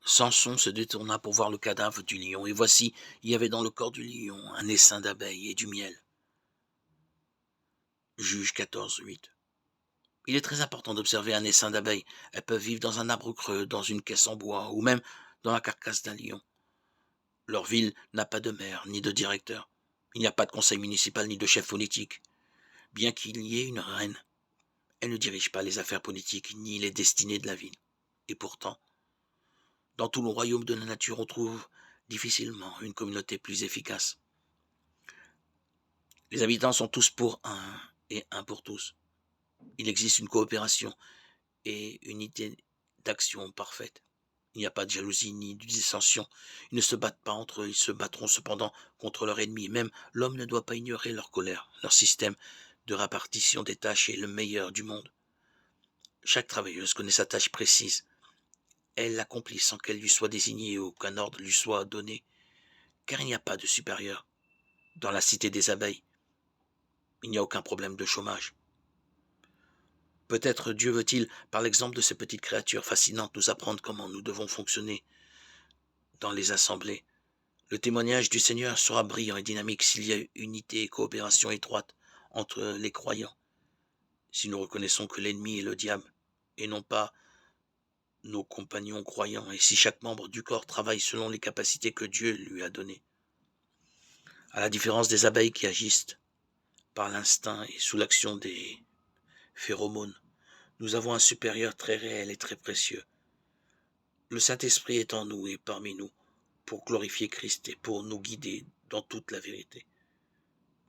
Samson se détourna pour voir le cadavre du lion, et voici, il y avait dans le corps du lion un essaim d'abeilles et du miel. Juge 14:8. Il est très important d'observer un essaim d'abeilles. Elles peuvent vivre dans un arbre creux, dans une caisse en bois, ou même dans la carcasse d'un lion. Leur ville n'a pas de maire, ni de directeur. Il n'y a pas de conseil municipal, ni de chef politique. Bien qu'il y ait une reine, elle ne dirige pas les affaires politiques, ni les destinées de la ville. Et pourtant, dans tout le royaume de la nature, on trouve difficilement une communauté plus efficace. Les habitants sont tous pour un et un pour tous. Il existe une coopération et une unité d'action parfaite. Il n'y a pas de jalousie ni de dissension. Ils ne se battent pas entre eux, ils se battront cependant contre leur ennemi. Même l'homme ne doit pas ignorer leur colère. Leur système de répartition des tâches est le meilleur du monde. Chaque travailleuse connaît sa tâche précise. Elle l'accomplit sans qu'elle lui soit désignée ou qu'un ordre lui soit donné. Car il n'y a pas de supérieur. Dans la cité des abeilles, il n'y a aucun problème de chômage. Peut-être Dieu veut-il, par l'exemple de ces petites créatures fascinantes, nous apprendre comment nous devons fonctionner dans les assemblées. Le témoignage du Seigneur sera brillant et dynamique s'il y a unité et coopération étroite entre les croyants. Si nous reconnaissons que l'ennemi est le diable et non pas nos compagnons croyants, et si chaque membre du corps travaille selon les capacités que Dieu lui a données. À la différence des abeilles qui agissent par l'instinct et sous l'action des phéromones, nous avons un supérieur très réel et très précieux. Le Saint-Esprit est en nous et parmi nous pour glorifier Christ et pour nous guider dans toute la vérité.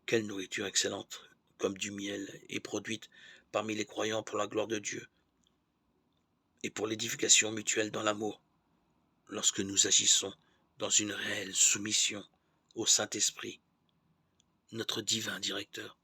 Quelle nourriture excellente, comme du miel, est produite parmi les croyants pour la gloire de Dieu et pour l'édification mutuelle dans l'amour, lorsque nous agissons dans une réelle soumission au Saint-Esprit, notre divin directeur.